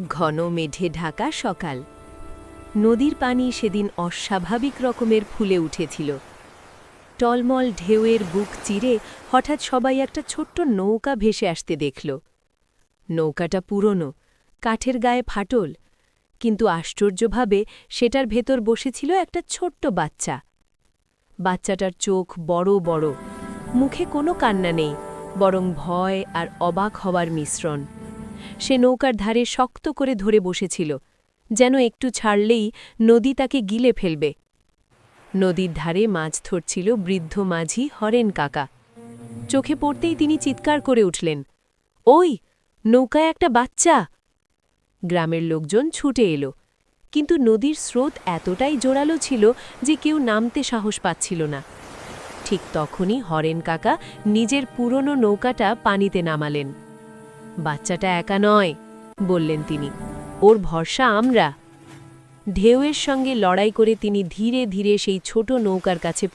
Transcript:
ঘন মেঘে ঢাকা সকাল। নদীর পানি সেদিন অস্বাভাবিক রকমের ফুলে উঠেছিল। টলমল ঢেউয়ের বুক চিরে হঠাৎ সবাই একটা ছোট্ট নৌকা ভেসে আসতে দেখল। নৌকাটা পুরনো, কাঠের গায়ে ফাটল, কিন্তু আশ্চর্যভাবে সেটার ভেতর বসেছিল একটা ছোট্ট বাচ্চা। বাচ্চাটার চোখ বড় বড়, মুখে কোনো কান্না নেই, বরং ভয় আর অবাক হওয়ার মিশ্রণ। সে নৌকার ধারে শক্ত করে ধরে বসেছিল, যেন একটু ছাড়লেই নদী তাকে গিলে ফেলবে। নদীর ধারে মাছ ধরছিল বৃদ্ধ মাঝি হরেন কাকা। চোখে পড়তেই তিনি চিৎকার করে উঠলেন, ওই নৌকায় একটা বাচ্চা! গ্রামের লোকজন ছুটে এলো, কিন্তু নদীর স্রোত এতটাই জোরালো ছিল যে কেউ নামতে সাহস পাচ্ছিল না। ঠিক তখনই হরেন কাকা নিজের পুরনো নৌকাটা পানিতে নামালেন। বাচ্চাটা একা নয়, বললেন তিনি, ওর ভরসা আমরা। ঢেউয়ের সঙ্গে লড়াই করে তিনি ধীরে ধীরে সেই ছোট নৌকার কাছে